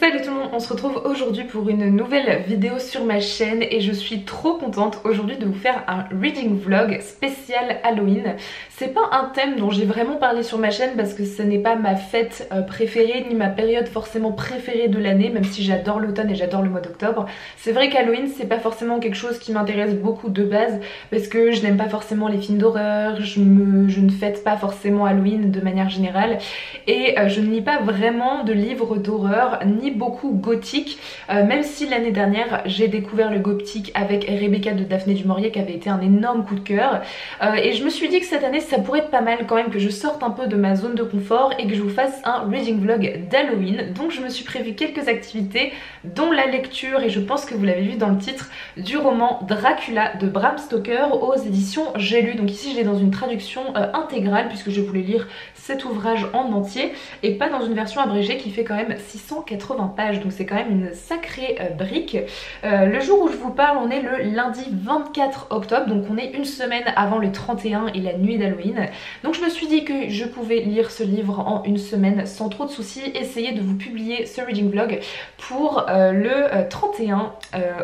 Salut tout le monde, on se retrouve aujourd'hui pour une nouvelle vidéo sur ma chaîne et je suis trop contente aujourd'hui de vous faire un reading vlog spécial Halloween. C'est pas un thème dont j'ai vraiment parlé sur ma chaîne parce que ce n'est pas ma fête préférée ni ma période forcément préférée de l'année, même si j'adore l'automne et j'adore le mois d'octobre. C'est vrai qu'Halloween c'est pas forcément quelque chose qui m'intéresse beaucoup de base parce que je n'aime pas forcément les films d'horreur, je ne fête pas forcément Halloween de manière générale et je ne lis pas vraiment de livres d'horreur ni beaucoup gothique, même si l'année dernière j'ai découvert le gothique avec Rebecca de Daphné du Maurier qui avait été un énorme coup de cœur et je me suis dit que cette année ça pourrait être pas mal quand même que je sorte un peu de ma zone de confort et que je vous fasse un reading vlog d'Halloween. Donc je me suis prévu quelques activités dont la lecture, et je pense que vous l'avez vu dans le titre, du roman Dracula de Bram Stoker aux éditions J'ai lu. Donc ici je l'ai dans une traduction intégrale puisque je voulais lire cet ouvrage en entier et pas dans une version abrégée qui fait quand même 680 pages, donc c'est quand même une sacrée brique. Le jour où je vous parle, on est le lundi 24 octobre, donc on est une semaine avant le 31 et la nuit d'Halloween. Donc je me suis dit que je pouvais lire ce livre en une semaine sans trop de soucis, essayer de vous publier ce reading vlog pour le 31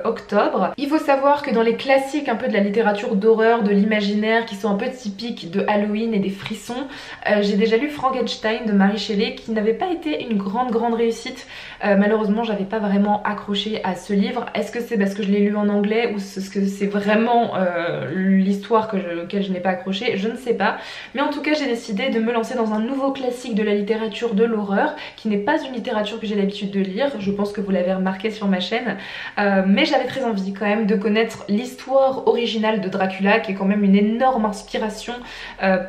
octobre. Il faut savoir que dans les classiques un peu de la littérature d'horreur, de l'imaginaire, qui sont un peu typiques de Halloween et des frissons, j'ai déjà lu Frankenstein de Mary Shelley qui n'avait pas été une grande réussite. Malheureusement j'avais pas vraiment accroché à ce livre. Est-ce que c'est parce que je l'ai lu en anglais ou est-ce que c'est vraiment l'histoire auquel je n'ai pas accroché? Je ne sais pas, mais en tout cas j'ai décidé de me lancer dans un nouveau classique de la littérature de l'horreur qui n'est pas une littérature que j'ai l'habitude de lire, je pense que vous l'avez remarqué sur ma chaîne, mais j'avais très envie quand même de connaître l'histoire originale de Dracula qui est quand même une énorme inspiration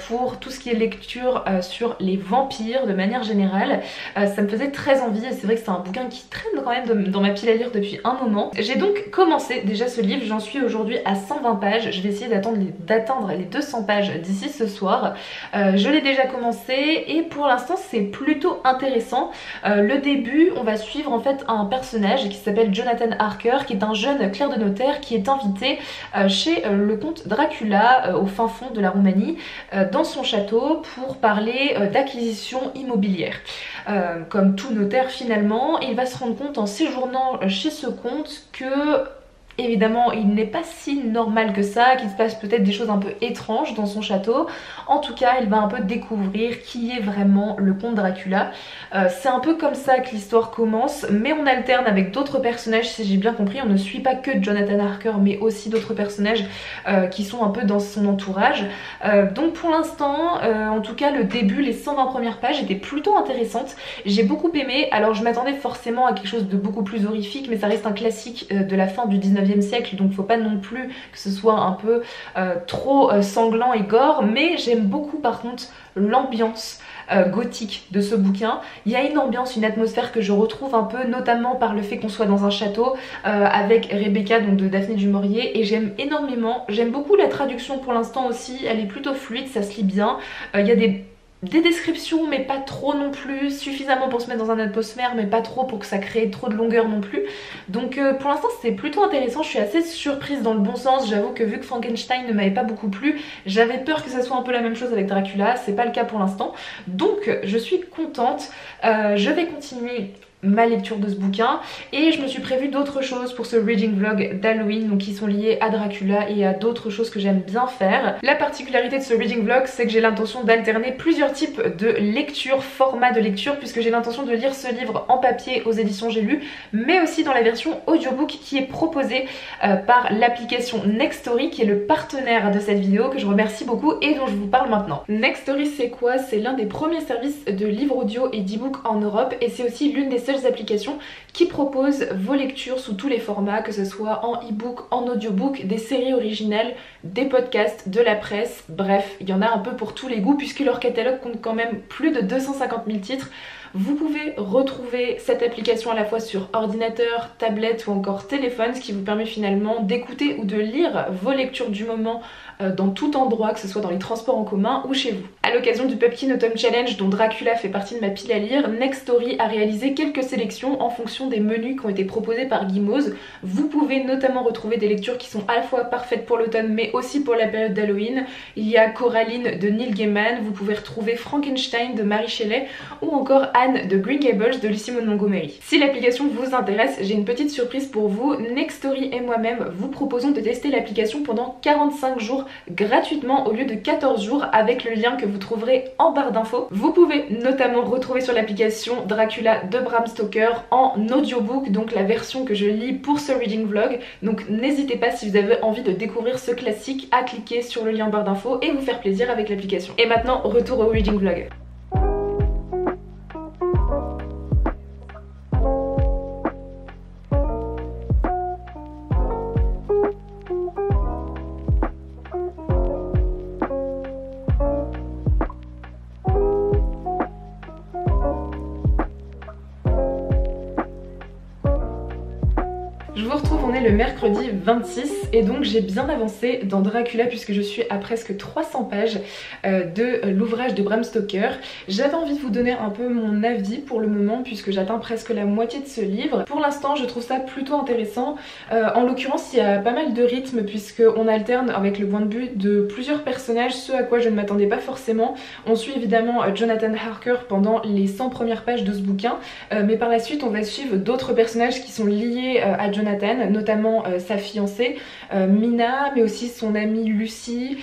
pour tout ce qui est lecture sur les vampires de manière générale. Ça me faisait très envie et c'est vrai que c'est un bouquin qui traîne quand même dans ma pile à lire depuis un moment. J'ai donc commencé déjà ce livre, j'en suis aujourd'hui à 120 pages, je vais essayer d'atteindre les 200 pages d'ici ce soir. Je l'ai déjà commencé et pour l'instant c'est plutôt intéressant. Le début, on va suivre en fait un personnage qui s'appelle Jonathan Harker, qui est un jeune clerc de notaire qui est invité chez le comte Dracula au fin fond de la Roumanie, dans son château pour parler d'acquisition immobilière. Comme tout notaire finalement, il va se rendre compte en séjournant chez ce comte que évidemment il n'est pas si normal que ça, qu'il se passe peut-être des choses un peu étranges dans son château. En tout cas il va un peu découvrir qui est vraiment le comte Dracula. C'est un peu comme ça que l'histoire commence, mais on alterne avec d'autres personnages si j'ai bien compris. On ne suit pas que Jonathan Harker mais aussi d'autres personnages qui sont un peu dans son entourage. Donc pour l'instant, en tout cas le début, les 120 premières pages étaient plutôt intéressantes. J'ai beaucoup aimé. Alors je m'attendais forcément à quelque chose de beaucoup plus horrifique, mais ça reste un classique de la fin du 19e siècle, donc faut pas non plus que ce soit un peu trop sanglant et gore, mais j'aime beaucoup par contre l'ambiance gothique de ce bouquin. Il y a une ambiance, une atmosphère que je retrouve un peu, notamment par le fait qu'on soit dans un château avec Rebecca donc de Daphné du Maurier, et j'aime énormément. J'aime beaucoup la traduction pour l'instant aussi, elle est plutôt fluide, ça se lit bien. Il y a des descriptions mais pas trop non plus, suffisamment pour se mettre dans une atmosphère mais pas trop pour que ça crée trop de longueur non plus. Donc pour l'instant c'est plutôt intéressant, je suis assez surprise dans le bon sens. J'avoue que vu que Frankenstein ne m'avait pas beaucoup plu, j'avais peur que ça soit un peu la même chose avec Dracula, c'est pas le cas pour l'instant. Donc je suis contente, je vais continuer ma lecture de ce bouquin et je me suis prévu d'autres choses pour ce reading vlog d'Halloween, donc qui sont liées à Dracula et à d'autres choses que j'aime bien faire. La particularité de ce reading vlog, c'est que j'ai l'intention d'alterner plusieurs types de lecture, formats de lecture, puisque j'ai l'intention de lire ce livre en papier aux éditions J'ai lu, mais aussi dans la version audiobook qui est proposée par l'application Nextory, qui est le partenaire de cette vidéo, que je remercie beaucoup et dont je vous parle maintenant. Nextory c'est quoi? C'est l'un des premiers services de livres audio et d'e-book en Europe et c'est aussi l'une des seules applications qui proposent vos lectures sous tous les formats, que ce soit en e-book, en audiobook, des séries originales, des podcasts, de la presse, bref, il y en a un peu pour tous les goûts puisque leur catalogue compte quand même plus de 250 000 titres. Vous pouvez retrouver cette application à la fois sur ordinateur, tablette ou encore téléphone, ce qui vous permet finalement d'écouter ou de lire vos lectures du moment dans tout endroit, que ce soit dans les transports en commun ou chez vous. À l'occasion du Pumpkin Autumn Challenge dont Dracula fait partie de ma pile à lire, Nextory a réalisé quelques sélections en fonction des menus qui ont été proposés par Gimoz. Vous pouvez notamment retrouver des lectures qui sont à la fois parfaites pour l'automne mais aussi pour la période d'Halloween. Il y a Coraline de Neil Gaiman, vous pouvez retrouver Frankenstein de Mary Shelley ou encore Anne de Green Gables de Lucy Maud Montgomery. Si l'application vous intéresse, j'ai une petite surprise pour vous. Nextory et moi-même vous proposons de tester l'application pendant 45 jours gratuitement au lieu de 14 jours avec le lien que vous trouverez en barre d'infos. Vous pouvez notamment retrouver sur l'application Dracula de Bram Stoker en audiobook, donc la version que je lis pour ce reading vlog. Donc n'hésitez pas, si vous avez envie de découvrir ce classique, à cliquer sur le lien en barre d'infos et vous faire plaisir avec l'application. Et maintenant, retour au reading vlog. Je vous retrouve, on est le mercredi 26 et donc j'ai bien avancé dans Dracula puisque je suis à presque 300 pages de l'ouvrage de Bram Stoker. J'avais envie de vous donner un peu mon avis pour le moment puisque j'atteins presque la moitié de ce livre. Pour l'instant je trouve ça plutôt intéressant. En l'occurrence il y a pas mal de rythme puisqu'on alterne avec le point de vue de plusieurs personnages, ce à quoi je ne m'attendais pas forcément. On suit évidemment Jonathan Harker pendant les 100 premières pages de ce bouquin, mais par la suite on va suivre d'autres personnages qui sont liés à Jonathan, notamment sa fiancée Mina, mais aussi son amie Lucy,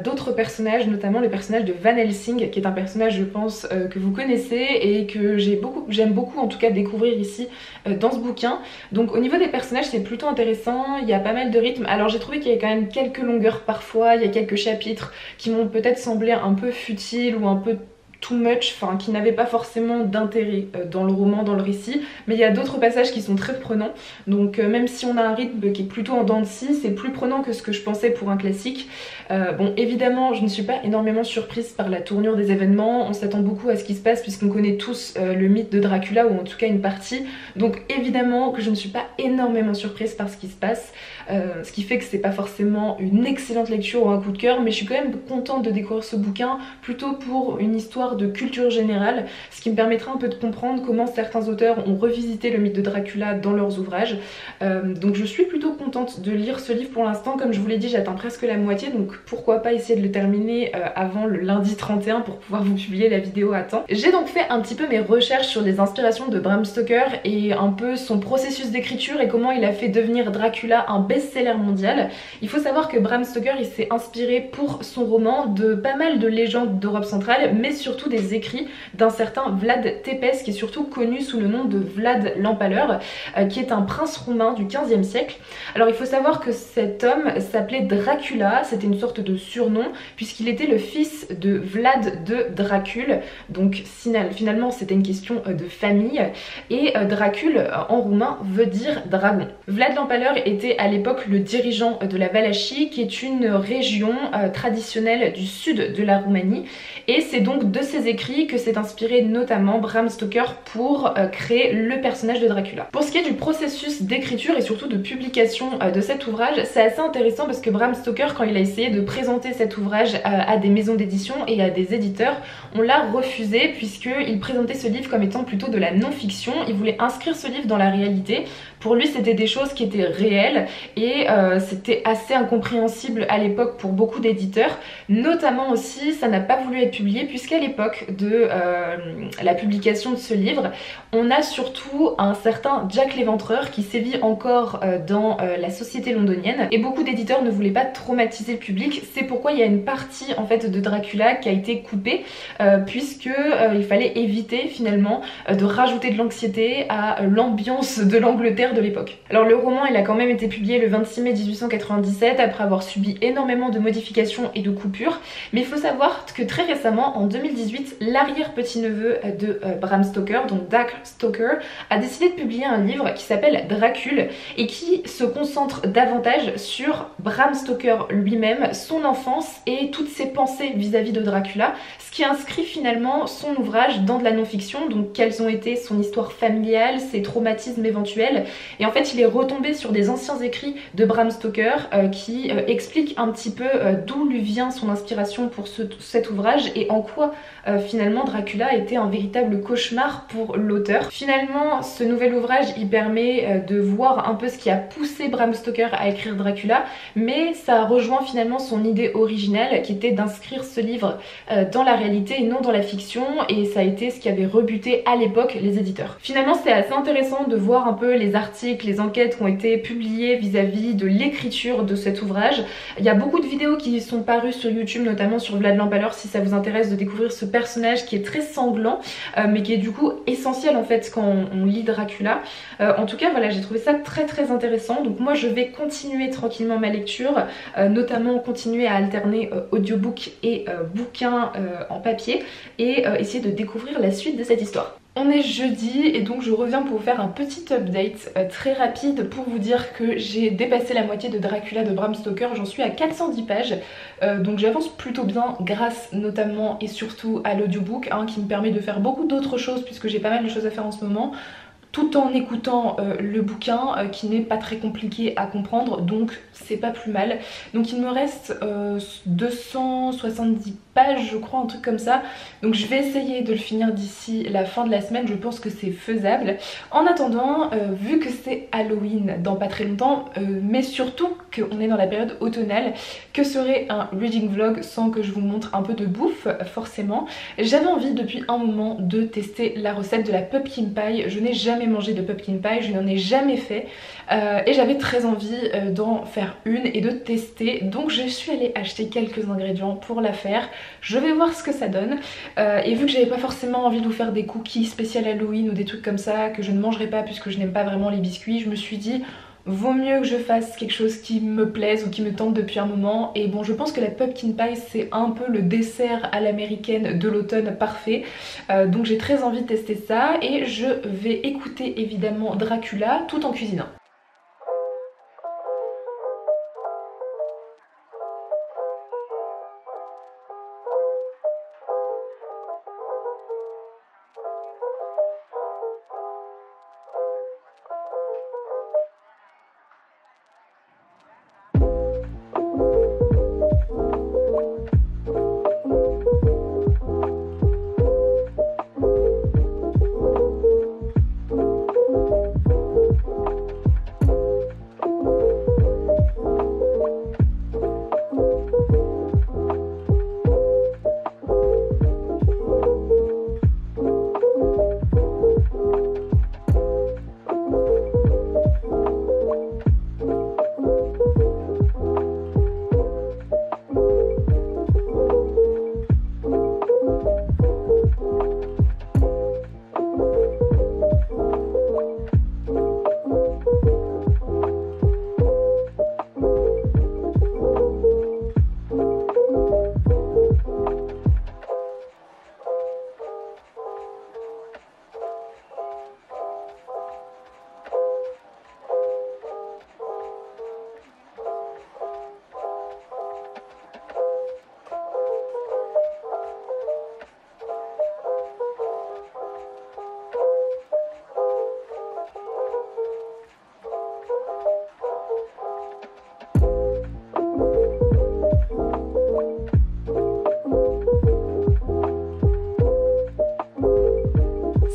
d'autres personnages, notamment le personnage de Van Helsing, qui est un personnage je pense que vous connaissez et que j'aime beaucoup en tout cas découvrir ici dans ce bouquin. Donc au niveau des personnages c'est plutôt intéressant, il y a pas mal de rythme. Alors j'ai trouvé qu'il y avait quand même quelques longueurs parfois, il y a quelques chapitres qui m'ont peut-être semblé un peu futiles ou un peu too much, enfin qui n'avaient pas forcément d'intérêt dans le roman, dans le récit, mais il y a d'autres passages qui sont très prenants, donc même si on a un rythme qui est plutôt en dents de scie, c'est plus prenant que ce que je pensais pour un classique. Bon évidemment je ne suis pas énormément surprise par la tournure des événements, on s'attend beaucoup à ce qui se passe puisqu'on connaît tous le mythe de Dracula, ou en tout cas une partie, donc évidemment que je ne suis pas énormément surprise par ce qui se passe, ce qui fait que c'est pas forcément une excellente lecture ou un coup de cœur, mais je suis quand même contente de découvrir ce bouquin, plutôt pour une histoire de culture générale, ce qui me permettra un peu de comprendre comment certains auteurs ont revisité le mythe de Dracula dans leurs ouvrages. Donc je suis plutôt contente de lire ce livre pour l'instant. Comme je vous l'ai dit, j'atteins presque la moitié, donc pourquoi pas essayer de le terminer avant le lundi 31 pour pouvoir vous publier la vidéo à temps. J'ai donc fait un petit peu mes recherches sur les inspirations de Bram Stoker et un peu son processus d'écriture et comment il a fait devenir Dracula un best-seller mondial. Il faut savoir que Bram Stoker il s'est inspiré pour son roman de pas mal de légendes d'Europe centrale, mais surtout des écrits d'un certain Vlad Tepes, qui est surtout connu sous le nom de Vlad l'Empaleur, qui est un prince roumain du 15e siècle. Alors il faut savoir que cet homme s'appelait Dracula, c'était une sorte de surnom puisqu'il était le fils de Vlad de Dracul, donc finalement c'était une question de famille, et Dracul en roumain veut dire dragon. Vlad l'Empaleur était à l'époque le dirigeant de la Valachie, qui est une région traditionnelle du sud de la Roumanie, et c'est donc de ses écrits que s'est inspiré notamment Bram Stoker pour créer le personnage de Dracula. Pour ce qui est du processus d'écriture et surtout de publication de cet ouvrage, c'est assez intéressant parce que Bram Stoker, quand il a essayé de présenter cet ouvrage à des maisons d'édition et à des éditeurs, on l'a refusé puisqu'il présentait ce livre comme étant plutôt de la non-fiction. Il voulait inscrire ce livre dans la réalité. Pour lui c'était des choses qui étaient réelles et c'était assez incompréhensible à l'époque pour beaucoup d'éditeurs. Notamment aussi ça n'a pas voulu être publié puisqu'à l'époque de la publication de ce livre, on a surtout un certain Jack l'Éventreur qui sévit encore dans la société londonienne et beaucoup d'éditeurs ne voulaient pas traumatiser le public. C'est pourquoi il y a une partie en fait de Dracula qui a été coupée puisque il fallait éviter finalement de rajouter de l'anxiété à l'ambiance de l'Angleterre de l'époque. Alors le roman il a quand même été publié le 26 mai 1897 après avoir subi énormément de modifications et de coupures, mais il faut savoir que très récemment en 2018 l'arrière-petit-neveu de Bram Stoker, donc Doug Stoker, a décidé de publier un livre qui s'appelle Dracul et qui se concentre davantage sur Bram Stoker lui-même, son enfance et toutes ses pensées vis-à-vis de Dracula, ce qui inscrit finalement son ouvrage dans de la non-fiction, donc quelles ont été son histoire familiale, ses traumatismes éventuels, et en fait il est retombé sur des anciens écrits de Bram Stoker qui explique un petit peu d'où lui vient son inspiration pour cet ouvrage et en quoi finalement Dracula était un véritable cauchemar pour l'auteur. Finalement, ce nouvel ouvrage il permet de voir un peu ce qui a poussé Bram Stoker à écrire Dracula, mais ça rejoint finalement son idée originale qui était d'inscrire ce livre dans la réalité et non dans la fiction, et ça a été ce qui avait rebuté à l'époque les éditeurs. Finalement, c'est assez intéressant de voir un peu les articles, les enquêtes qui ont été publiées vis-à-vis de l'écriture de cet ouvrage. Il y a beaucoup de vidéos qui sont parues sur YouTube, notamment sur Vlad l'Empaleur, si ça vous intéresse de découvrir ce personnage qui est très sanglant mais qui est du coup essentiel en fait quand on lit Dracula. En tout cas voilà, j'ai trouvé ça très intéressant, donc moi je vais continuer tranquillement ma lecture, notamment continuer à alterner audiobook et bouquin en papier et essayer de découvrir la suite de cette histoire. On est jeudi et donc je reviens pour vous faire un petit update très rapide pour vous dire que j'ai dépassé la moitié de Dracula de Bram Stoker, j'en suis à 410 pages, donc j'avance plutôt bien grâce notamment et surtout à l'audiobook qui me permet de faire beaucoup d'autres choses puisque j'ai pas mal de choses à faire en ce moment, tout en écoutant le bouquin qui n'est pas très compliqué à comprendre, donc c'est pas plus mal. Donc il me reste 270 pages je crois, un truc comme ça, donc je vais essayer de le finir d'ici la fin de la semaine, je pense que c'est faisable. En attendant, vu que c'est Halloween dans pas très longtemps, mais surtout qu'on est dans la période automnale, que serait un reading vlog sans que je vous montre un peu de bouffe forcément, j'avais envie depuis un moment de tester la recette de la pumpkin pie. Je n'ai jamais mangé de pumpkin pie, je n'en ai jamais fait et j'avais très envie d'en faire une et de tester, donc je suis allée acheter quelques ingrédients pour la faire. Je vais voir ce que ça donne et vu que j'avais pas forcément envie de vous faire des cookies spécial Halloween ou des trucs comme ça que je ne mangerai pas puisque je n'aime pas vraiment les biscuits, je me suis dit vaut mieux que je fasse quelque chose qui me plaise ou qui me tente depuis un moment. Et bon, je pense que la pumpkin pie c'est un peu le dessert à l'américaine de l'automne parfait, donc j'ai très envie de tester ça et je vais écouter évidemment Dracula tout en cuisinant.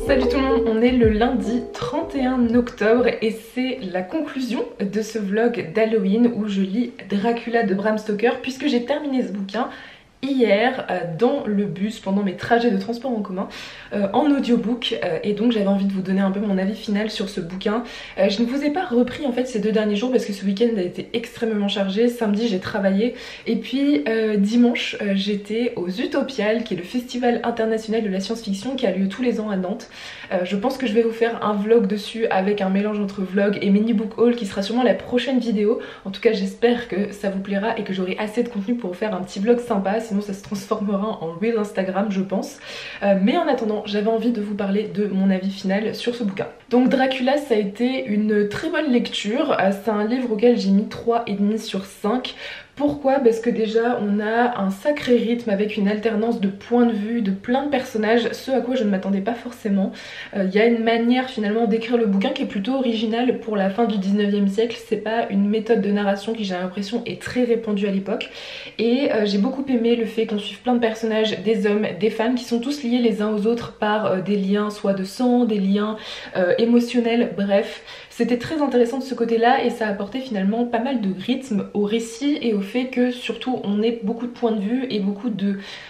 Salut tout le monde, on est le lundi 31 octobre et c'est la conclusion de ce vlog d'Halloween où je lis Dracula de Bram Stoker puisque j'ai terminé ce bouquin hier dans le bus pendant mes trajets de transport en commun en audiobook et donc j'avais envie de vous donner un peu mon avis final sur ce bouquin. Je ne vous ai pas repris en fait ces 2 derniers jours parce que ce week-end a été extrêmement chargé. Samedi j'ai travaillé et puis dimanche j'étais aux Utopiales qui est le festival international de la science-fiction qui a lieu tous les ans à Nantes. Je pense que je vais vous faire un vlog dessus avec un mélange entre vlog et mini book haul qui sera sûrement la prochaine vidéo. En tout cas j'espère que ça vous plaira et que j'aurai assez de contenu pour vous faire un petit vlog sympa. Sinon ça se transformera en reel Instagram je pense, mais en attendant j'avais envie de vous parler de mon avis final sur ce bouquin. Donc Dracula ça a été une très bonne lecture, c'est un livre auquel j'ai mis 3,5 sur 5 Pourquoi? Parce que déjà on a un sacré rythme avec une alternance de points de vue de plein de personnages, ce à quoi je ne m'attendais pas forcément. Il y a une manière finalement d'écrire le bouquin qui est plutôt originale pour la fin du 19e siècle, c'est pas une méthode de narration qui j'ai l'impression est très répandue à l'époque. Et j'ai beaucoup aimé le fait qu'on suive plein de personnages, des hommes, des femmes qui sont tous liés les uns aux autres par des liens soit de sang, des liens émotionnels, bref. C'était très intéressant de ce côté-là et ça apportait finalement pas mal de rythme au récit et au fait que surtout on ait beaucoup de points de vue et beaucoup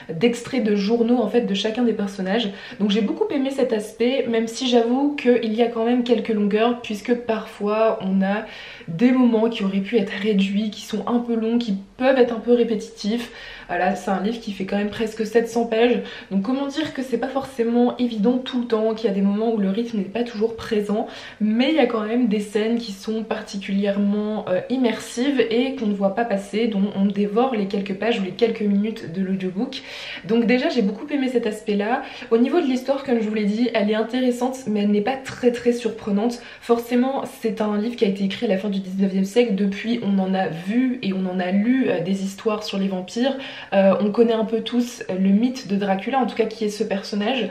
d'extraits de journaux en fait de chacun des personnages. Donc j'ai beaucoup aimé cet aspect, même si j'avoue qu'il y a quand même quelques longueurs puisque parfois on a des moments qui auraient pu être réduits, qui sont un peu longs, qui peuvent être un peu répétitifs. Là c'est un livre qui fait quand même presque 700 pages, donc comment dire que c'est pas forcément évident tout le temps, qu'il y a des moments où le rythme n'est pas toujours présent, mais il y a quand même des scènes qui sont particulièrement immersives et qu'on ne voit pas passer, dont on dévore les quelques pages ou les quelques minutes de l'audiobook. Donc déjà j'ai beaucoup aimé cet aspect là. Au niveau de l'histoire, comme je vous l'ai dit, elle est intéressante mais elle n'est pas très surprenante. Forcément c'est un livre qui a été écrit à la fin du 19e siècle, depuis on en a vu et on en a lu des histoires sur les vampires. On connaît un peu tous le mythe de Dracula, en tout cas qui est ce personnage,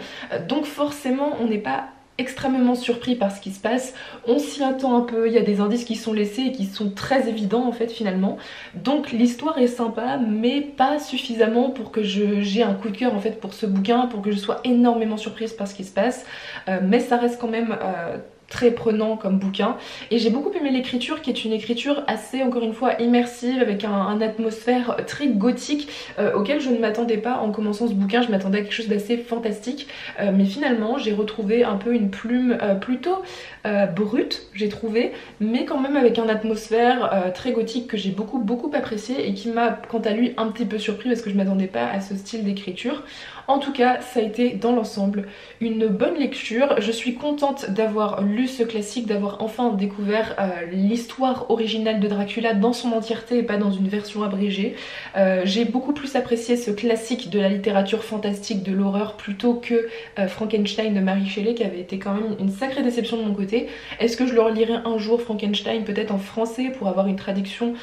donc forcément on n'est pas extrêmement surpris par ce qui se passe, on s'y attend un peu, il y a des indices qui sont laissés et qui sont très évidents en fait finalement, donc l'histoire est sympa mais pas suffisamment pour que j'ai un coup de cœur en fait pour ce bouquin, pour que je sois énormément surprise par ce qui se passe, mais ça reste quand même très prenant comme bouquin et j'ai beaucoup aimé l'écriture qui est une écriture assez encore une fois immersive avec un atmosphère très gothique auquel je ne m'attendais pas en commençant ce bouquin. Je m'attendais à quelque chose d'assez fantastique mais finalement j'ai retrouvé un peu une plume plutôt brute j'ai trouvé, mais quand même avec une atmosphère très gothique que j'ai beaucoup apprécié et qui m'a quant à lui un petit peu surpris parce que je m'attendais pas à ce style d'écriture. En tout cas ça a été dans l'ensemble une bonne lecture, je suis contente d'avoir lu ce classique, d'avoir enfin découvert l'histoire originale de Dracula dans son entièreté et pas dans une version abrégée. J'ai beaucoup plus apprécié ce classique de la littérature fantastique de l'horreur plutôt que Frankenstein de Mary Shelley qui avait été quand même une sacrée déception de mon côté. Est-ce que je le relirai un jour Frankenstein, peut-être en français pour avoir une traduction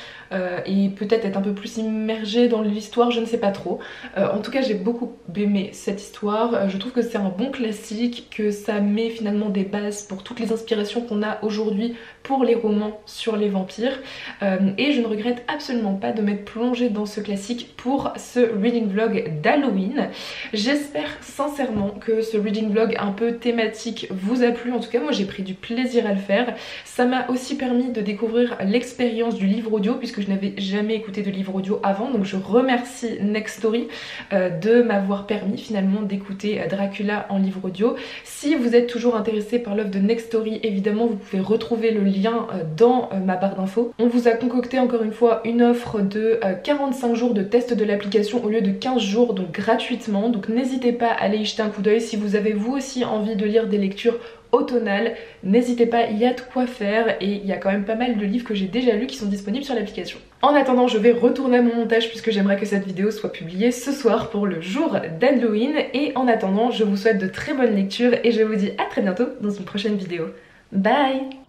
et peut-être être un peu plus immergée dans l'histoire, je ne sais pas trop. En tout cas j'ai beaucoup aimé cette histoire, je trouve que c'est un bon classique, que ça met finalement des bases pour toutes les inspirations qu'on a aujourd'hui pour les romans sur les vampires et je ne regrette absolument pas de m'être plongée dans ce classique pour ce reading vlog d'Halloween. J'espère sincèrement que ce reading vlog un peu thématique vous a plu, en tout cas moi j'ai pris du plaisir à le faire. Ça m'a aussi permis de découvrir l'expérience du livre audio puisque je n'avais jamais écouté de livre audio avant, donc je remercie Nextory de m'avoir permis finalement d'écouter Dracula en livre audio. Si vous êtes toujours intéressé par l'œuvre de Nextory, évidemment vous pouvez retrouver le lien dans ma barre d'infos. On vous a concocté encore une fois une offre de 45 jours de test de l'application au lieu de 15 jours, donc gratuitement, donc n'hésitez pas à aller y jeter un coup d'œil si vous avez vous aussi envie de lire des lectures automnale, n'hésitez pas, il y a de quoi faire et il y a quand même pas mal de livres que j'ai déjà lus qui sont disponibles sur l'application. En attendant, je vais retourner à mon montage puisque j'aimerais que cette vidéo soit publiée ce soir pour le jour d'Halloween et en attendant, je vous souhaite de très bonnes lectures et je vous dis à très bientôt dans une prochaine vidéo. Bye!